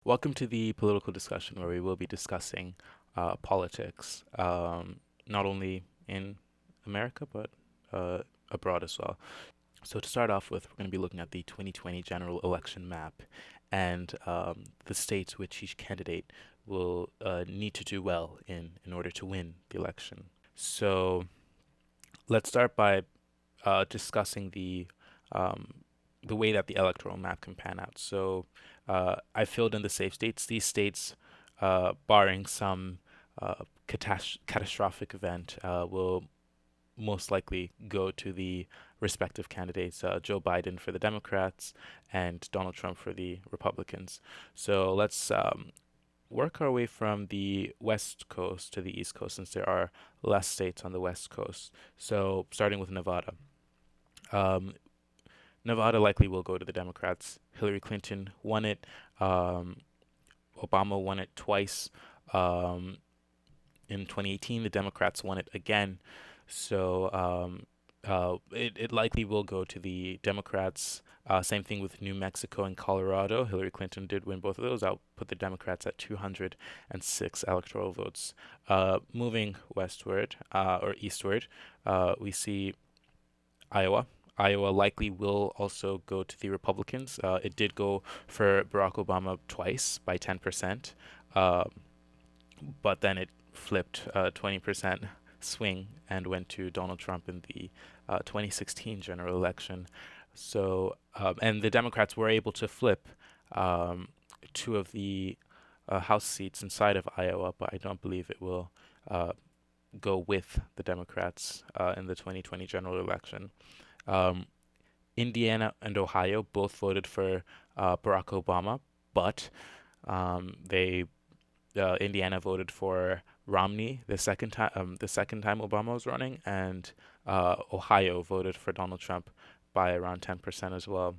Welcome to the political discussion where we will be discussing politics, not only in America but abroad as well. So, to start off with, we're going to be looking at the 2020 general election map and the states which each candidate will need to do well in order to win the election. So, let's start by discussing um, the way that the electoral map can pan out. So I filled in the safe states. These states, barring some catastrophic event, will most likely go to the respective candidates, Joe Biden for the Democrats and Donald Trump for the Republicans. So let's work our way from the West Coast to the East Coast since there are less states on the West Coast. So starting with Nevada. Um, Nevada likely will go to the Democrats. Hillary Clinton won it. Um, Obama won it twice. Um, in 2018, the Democrats won it again. So it likely will go to the Democrats. Same thing with New Mexico and Colorado. Hillary Clinton did win both of those. I'll put the Democrats at 206 electoral votes. Moving westward or eastward, we see Iowa. Iowa likely will also go to the Republicans. It did go for Barack Obama twice by 10%, uh, but then it flipped 20% swing and went to Donald Trump in the 2016 general election. So, and the Democrats were able to flip um, two of the House seats inside of Iowa, but I don't believe it will uh, go with the Democrats in the 2020 general election. Um, Indiana and Ohio both voted for Barack Obama, but they Indiana voted for Romney the second time Obama was running, and Ohio voted for Donald Trump by around 10% as well.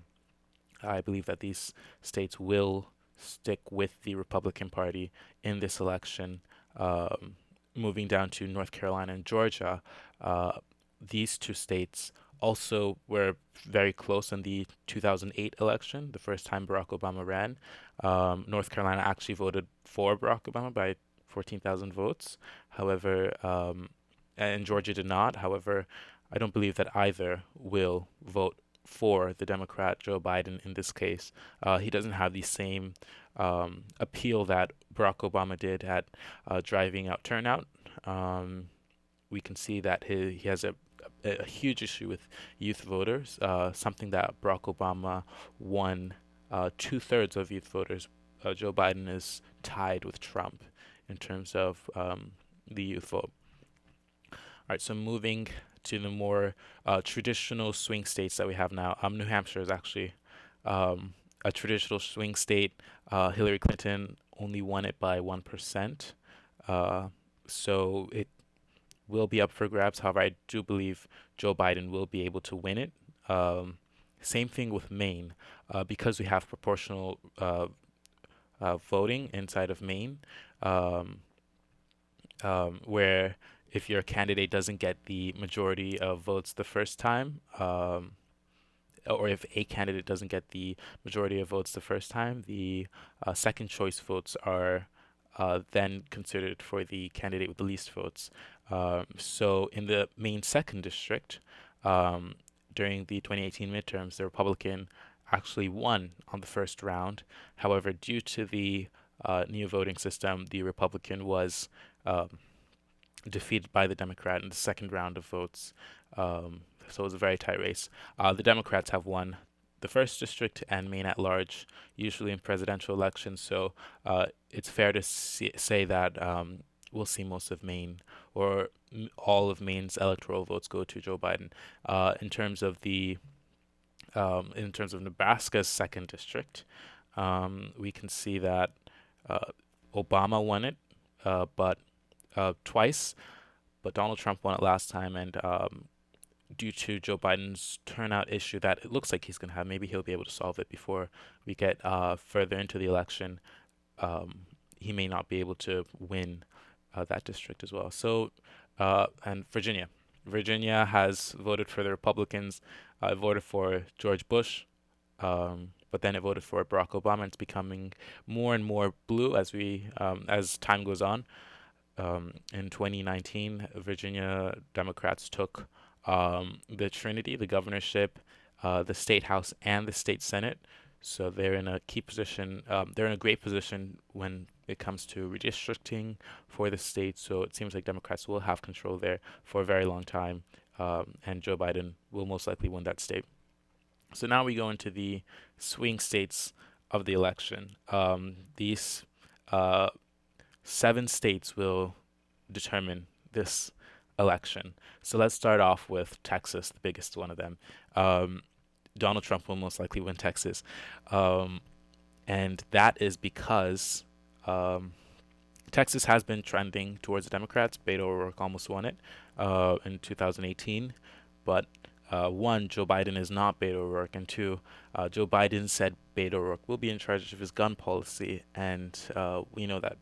I believe that these states will stick with the Republican Party in this election. Moving down to North Carolina and Georgia, uh, these two states also were very close in the 2008 election, the first time Barack Obama ran. North Carolina actually voted for Barack Obama by 14,000 votes. However, and Georgia did not. However, I don't believe that either will vote for the Democrat Joe Biden in this case. He doesn't have the same appeal that Barack Obama did at driving out turnout. Um, we can see that he has a huge issue with youth voters, something that Barack Obama won two-thirds of youth voters. Joe Biden is tied with Trump in terms of the youth vote. All right, so moving to the more traditional swing states that we have now. New Hampshire is actually um, a traditional swing state. Hillary Clinton only won it by 1%. Uh, so it will be up for grabs. However, I do believe Joe Biden will be able to win it. Same thing with Maine, because we have proportional voting inside of Maine, um, where if your candidate doesn't get the majority of votes the first time, or if a candidate doesn't get the majority of votes the first time, the second choice votes are then considered for the candidate with the least votes. So in the Maine second district, um, during the 2018 midterms, the Republican actually won on the first round. However, due to the new voting system, the Republican was um, defeated by the Democrat in the second round of votes. So it was a very tight race. The Democrats have won the first district and Maine at large, usually in presidential elections. So it's fair to say that we'll see most of Maine or all of Maine's electoral votes go to Joe Biden. In terms of Nebraska's second district, we can see that uh, Obama won it, but twice, but Donald Trump won it last time, and due to Joe Biden's turnout issue that it looks like he's going to have, maybe he'll be able to solve it before we get further into the election. He may not be able to win that district as well. So, and Virginia. Virginia has voted for the Republicans. Voted for George Bush. Um, but then it voted for Barack Obama. It's becoming more and more blue as time goes on. In 2019, Virginia Democrats took the Trinity, the governorship, the state house, and the state senate. So they're in a key position. They're in a great position when it comes to redistricting for the state. So it seems like Democrats will have control there for a very long time, and Joe Biden will most likely win that state. So now we go into the swing states of the election. These uh, 7 states will determine this election. So let's start off with Texas, the biggest one of them. Um, Donald Trump will most likely win Texas. Um, and that is because um, Texas has been trending towards the Democrats. Beto O'Rourke almost won it in 2018. But one, Joe Biden is not Beto O'Rourke. And two, Joe Biden said Beto O'Rourke will be in charge of his gun policy. And we know that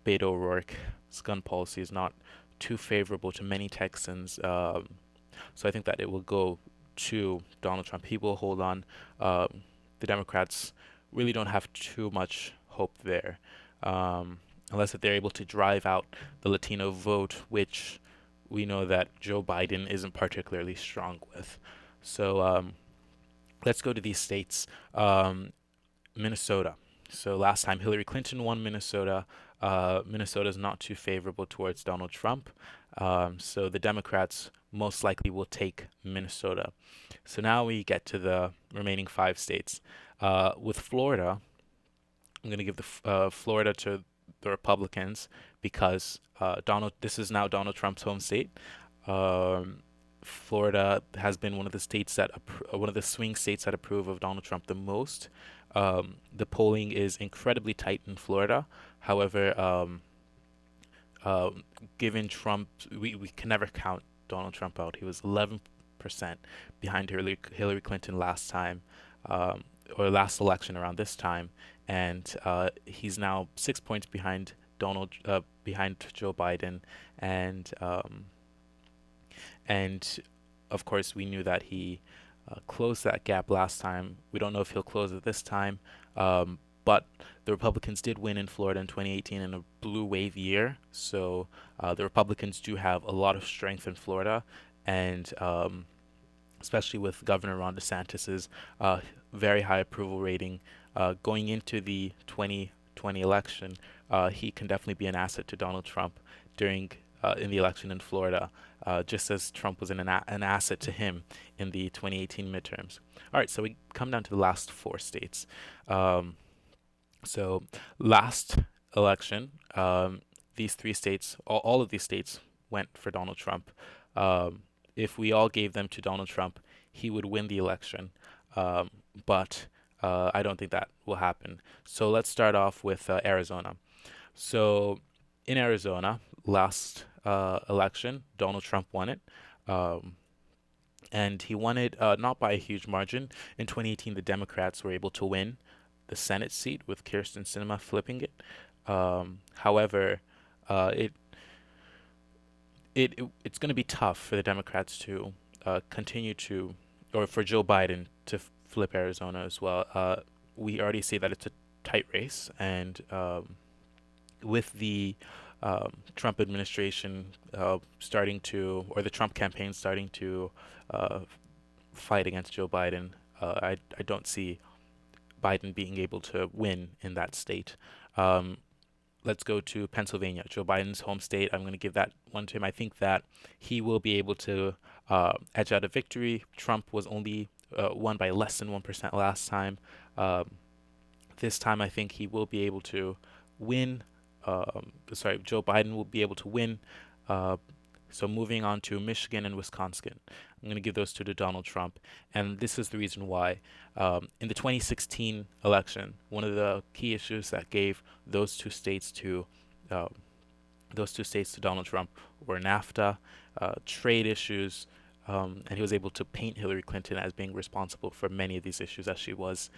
Beto O'Rourke's gun policy is not too favorable to many Texans. So I think that it will go to Donald Trump. He will hold on. The Democrats really don't have too much hope there, unless that they're able to drive out the Latino vote, which we know that Joe Biden isn't particularly strong with. So let's go to these states. Minnesota. So last time Hillary Clinton won Minnesota. Minnesota is not too favorable towards Donald Trump. So the Democrats most likely will take Minnesota. So now we get to the remaining 5 states. With Florida, I'm going to give Florida to the Republicans because this is now Donald Trump's home state. Um, Florida has been one of the swing states that approve of Donald Trump the most. The polling is incredibly tight in Florida. However, uh, given Trump, we can never count Donald Trump out. He was 11% behind Hillary Clinton last time, or last election around this time, and he's now 6 points behind Joe Biden, and and of course we knew that he closed that gap last time. We don't know if he'll close it this time, but the Republicans did win in Florida in 2018 in a blue wave year. So the Republicans do have a lot of strength in Florida, and especially with Governor Ron DeSantis's very high approval rating going into the 2020 election, he can definitely be an asset to Donald Trump during in the election in Florida, just as Trump was an asset to him in the 2018 midterms. All right, so we come down to the last 4 states. So last election, these 3 states, all of these states went for Donald Trump. If we all gave them to Donald Trump, he would win the election. But I don't think that will happen. So let's start off with Arizona. So in Arizona, last election, Donald Trump won it. Um, and he won it not by a huge margin. In 2018, the Democrats were able to win the Senate seat with Kirsten Sinema flipping it. However, uh, it, it's going to be tough for the Democrats to continue to, or for Joe Biden to flip Arizona as well. We already see that it's a tight race, and with the Trump administration or the Trump campaign starting to uh, fight against Joe Biden, I don't see Biden being able to win in that state. Um, let's go to Pennsylvania, Joe Biden's home state. I'm going to give that one to him. I think that he will be able to edge out a victory. Trump was only won by less than 1% last time. Um, this time, I think he will be able to win. Joe Biden will be able to win. Uh, so moving on to Michigan and Wisconsin, I'm going to give those to Donald Trump, and this is the reason why. In the 2016 election, one of the key issues that gave those two states to uh, Donald Trump were NAFTA, trade issues, and he was able to paint Hillary Clinton as being responsible for many of these issues, as she was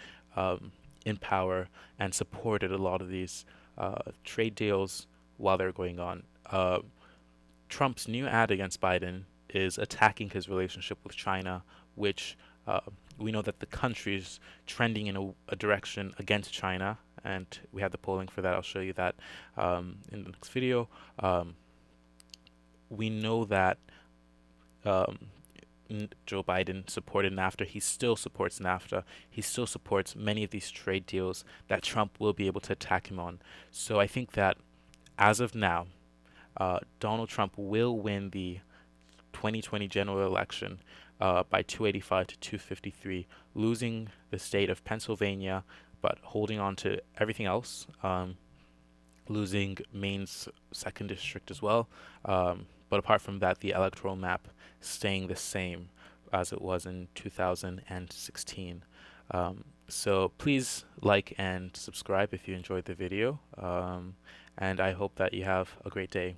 in power and supported a lot of these trade deals while they're going on. Trump's new ad against Biden is attacking his relationship with China, which we know that the country's trending in a direction against China, and we have the polling for that. I'll show you that in the next video. Um, we know that um, Joe Biden supported NAFTA. He still supports NAFTA. He still supports many of these trade deals that Trump will be able to attack him on. So I think that as of now, Donald Trump will win the 2020 general election by 285 to 253, losing the state of Pennsylvania, but holding on to everything else, losing Maine's second district as well. But apart from that, the electoral map staying the same as it was in 2016. So please like and subscribe if you enjoyed the video. And I hope that you have a great day.